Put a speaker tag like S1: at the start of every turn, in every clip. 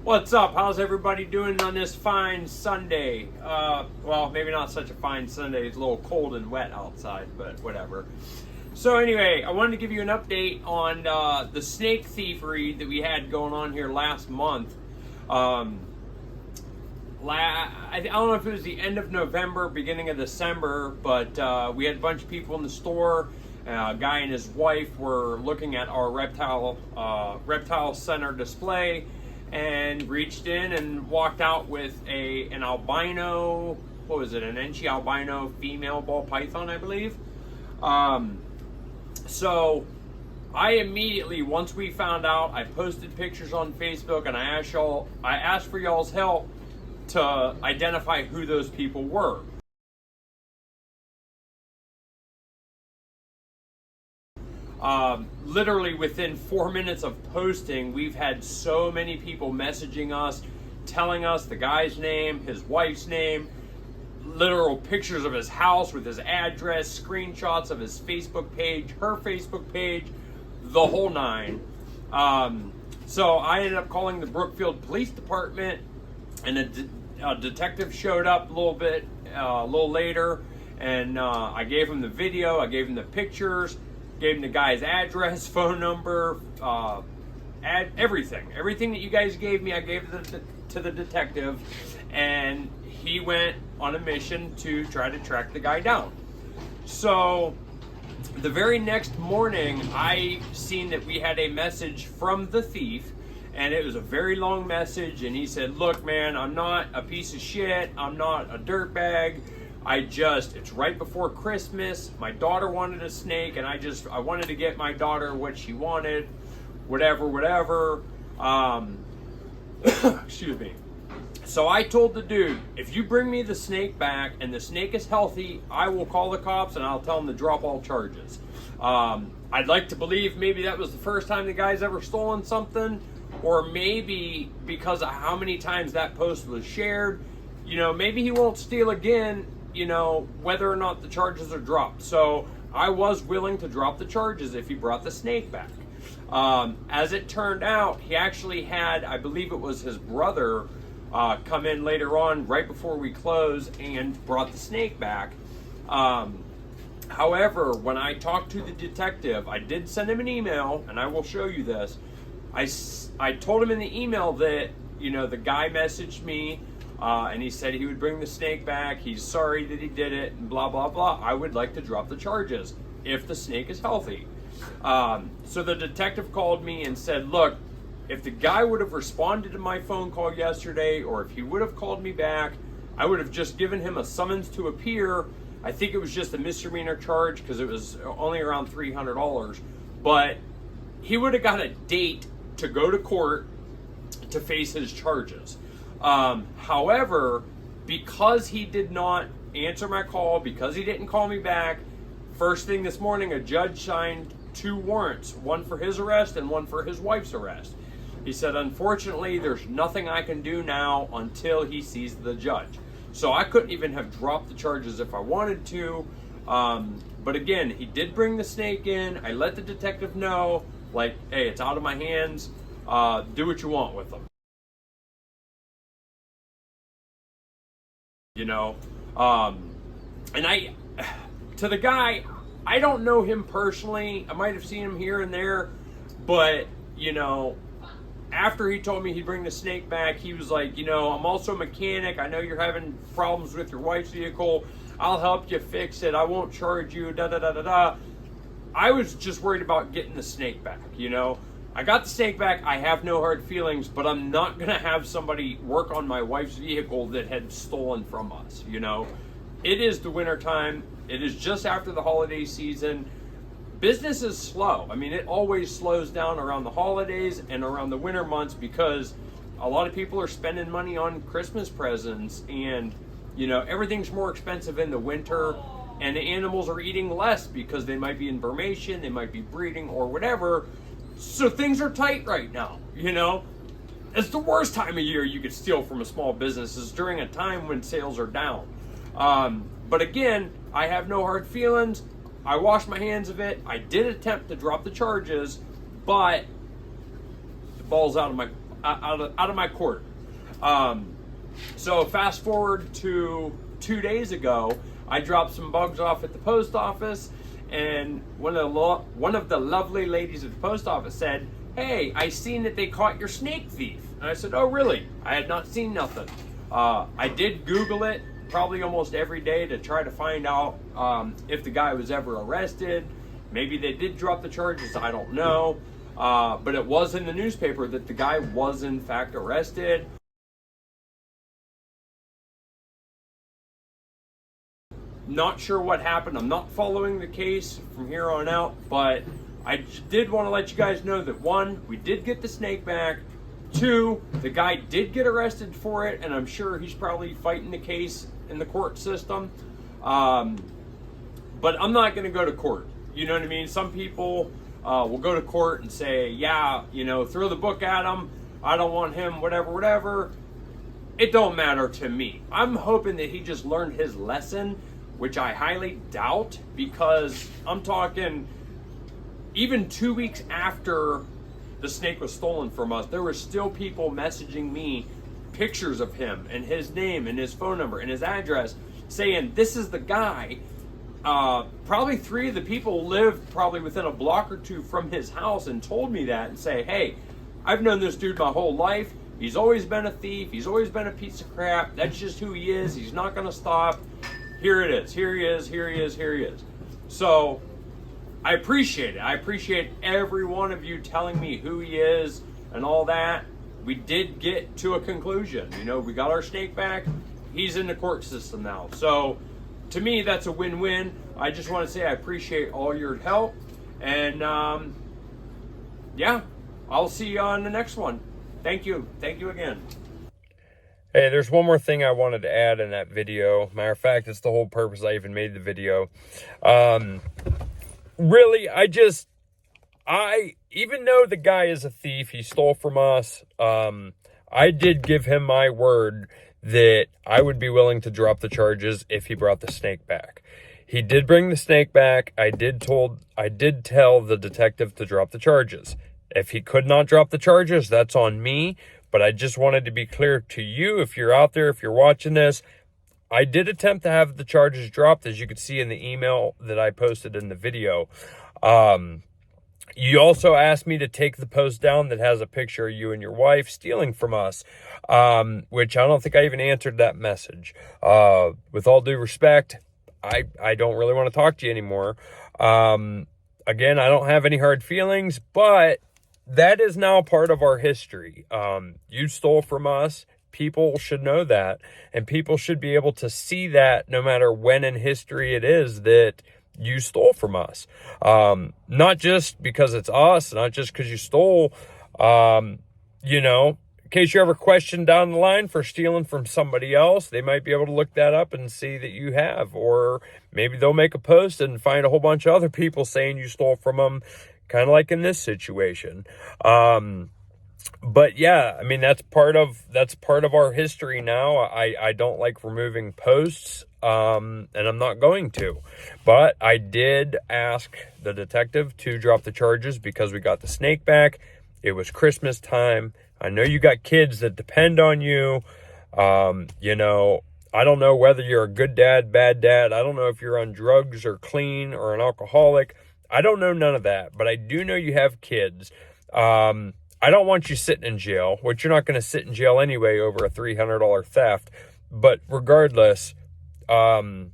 S1: What's up? How's everybody doing on this fine Sunday? Well, maybe not such a fine Sunday. It's a little cold and wet outside, but whatever. So anyway, I wanted to give you an update on the snake thievery that we had going on here last month. I don't know if it was the end of November, beginning of December, but we had a bunch of people in the store. A guy and his wife were looking at our reptile center display and reached in and walked out with an albino, what was it, an Enchi albino female ball python, I believe. So I immediately, once we found out, I posted pictures on Facebook and I asked for y'all's help to identify who those people were. Literally within 4 minutes of posting, we've had so many people messaging us, telling us the guy's name, his wife's name, literal pictures of his house with his address, screenshots of his Facebook page, her Facebook page, the whole nine. So I ended up calling the Brookfield Police Department, and a detective showed up a little later, and I gave him the video, I gave him the pictures, gave him the guy's address, phone number, everything that you guys gave me, I gave to the detective, and he went on a mission to try to track the guy down. So the very next morning, I seen that we had a message from the thief, and it was a very long message, and he said, "Look, man, I'm not a piece of shit, I'm not a dirtbag. It's right before Christmas. My daughter wanted a snake, and I wanted to get my daughter what she wanted, whatever. Excuse me." So I told the dude, if you bring me the snake back and the snake is healthy, I will call the cops and I'll tell them to drop all charges. I'd like to believe maybe that was the first time the guy's ever stolen something, or maybe because of how many times that post was shared, maybe he won't steal again, whether or not the charges are dropped. So I was willing to drop the charges if he brought the snake back. As it turned out, he actually had, I believe it was his brother, come in later on, right before we closed, and brought the snake back. However, when I talked to the detective, I did send him an email, and I will show you this. I told him in the email that, the guy messaged me, and he said he would bring the snake back. He's sorry that he did it, and blah, blah, blah. I would like to drop the charges if the snake is healthy. So the detective called me and said, "Look, if the guy would have responded to my phone call yesterday, or if he would have called me back, I would have just given him a summons to appear. I think it was just a misdemeanor charge because it was only around $300, but he would have got a date to go to court to face his charges." However, because he did not answer my call, because he didn't call me back, first thing this morning, a judge signed 2 warrants, one for his arrest and one for his wife's arrest. He said, "Unfortunately, there's nothing I can do now until he sees the judge." So I couldn't even have dropped the charges if I wanted to. But again, he did bring the snake in. I let the detective know, like, hey, it's out of my hands. Do what you want with them. And to the guy, I don't know him personally. I might have seen him here and there, but, after he told me he'd bring the snake back, he was like, "I'm also a mechanic. I know you're having problems with your wife's vehicle. I'll help you fix it. I won't charge you, da-da-da-da-da." I was just worried about getting the snake back, I got the snake back. I have no hard feelings, but I'm not going to have somebody work on my wife's vehicle that had stolen from us, It is the winter time. It is just after the holiday season. Business is slow. I mean, it always slows down around the holidays and around the winter months because a lot of people are spending money on Christmas presents, and, everything's more expensive in the winter, and the animals are eating less because they might be in formation, they might be breeding or whatever. So things are tight right now, It's the worst time of year you could steal from a small business is during a time when sales are down. But again, I have no hard feelings. I washed my hands of it. I did attempt to drop the charges, but the ball's out out of my court. So fast forward to 2 days ago, I dropped some bugs off at the post office, and one of the lovely ladies at the post office said, "Hey, I seen that they caught your snake thief." And I said, "Oh, really?" I had not seen nothing. I did Google it probably almost every day to try to find out if the guy was ever arrested. Maybe they did drop the charges, I don't know. But it was in the newspaper that the guy was in fact arrested. Not sure what happened. I'm not following the case from here on out, but I did want to let you guys know that 1, we did get the snake back. 2, the guy did get arrested for it, and I'm sure he's probably fighting the case in the court system. But I'm not going to go to court. You know what I mean? Some people will go to court and say, yeah, you know, throw the book at him. I don't want him, whatever. It don't matter to me. I'm hoping that he just learned his lesson, which I highly doubt, because I'm talking even 2 weeks after the snake was stolen from us, there were still people messaging me pictures of him and his name and his phone number and his address, saying this is the guy. Probably 3 of the people lived probably within a block or 2 from his house and told me that, and say, hey, I've known this dude my whole life. He's always been a thief. He's always been a piece of crap. That's just who he is. He's not going to stop. Here it is. Here he is. Here he is. Here he is. So I appreciate it. I appreciate every one of you telling me who he is and all that. We did get to a conclusion. You know, we got our snake back. He's in the court system now. So to me, that's a win-win. I just want to say I appreciate all your help. And yeah, I'll see you on the next one. Thank you. Thank you again. Hey, there's one more thing I wanted to add in that video. Matter of fact, it's the whole purpose I even made the video. Really, even though the guy is a thief, he stole from us, I did give him my word that I would be willing to drop the charges if he brought the snake back. He did bring the snake back. I did tell the detective to drop the charges. If he could not drop the charges, that's on me. But I just wanted to be clear to you, if you're out there, if you're watching this, I did attempt to have the charges dropped, as you could see in the email that I posted in the video. You also asked me to take the post down that has a picture of you and your wife stealing from us, which I don't think I even answered that message. With all due respect, I don't really want to talk to you anymore. Again, I don't have any hard feelings, but that is now part of our history. You stole from us. People should know that, and people should be able to see that no matter when in history it is that you stole from us. Not just because it's us, not just because you stole, you know, in case you ever question down the line for stealing from somebody else, they might be able to look that up and see that you have, or maybe they'll make a post and find a whole bunch of other people saying you stole from them, kind of like in this situation. But yeah, I mean, that's part of our history now. I don't like removing posts, and I'm not going to. But I did ask the detective to drop the charges because we got the snake back. It was Christmas time. I know you got kids that depend on you. You know, I don't know whether you're a good dad, bad dad. I don't know if you're on drugs or clean or an alcoholic. I don't know none of that, but I do know you have kids. I don't want you sitting in jail, which you're not going to sit in jail anyway over a $300 theft. But regardless, clean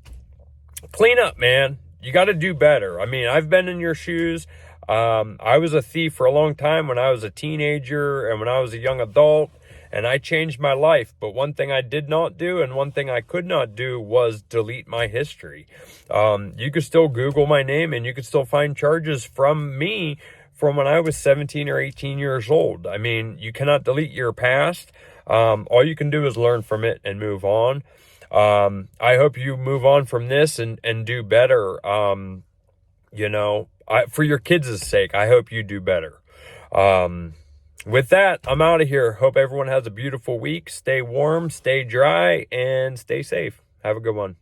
S1: up, man. You got to do better. I mean, I've been in your shoes. I was a thief for a long time when I was a teenager and when I was a young adult, and I changed my life. But one thing I did not do and one thing I could not do was delete my history. You could still Google my name and you could still find charges from me from when I was 17 or 18 years old. I mean, you cannot delete your past. All you can do is learn from it and move on. I hope you move on from this and do better. You know, for your kids' sake, I hope you do better. With that, I'm out of here. Hope everyone has a beautiful week. Stay warm, stay dry, and stay safe. Have a good one.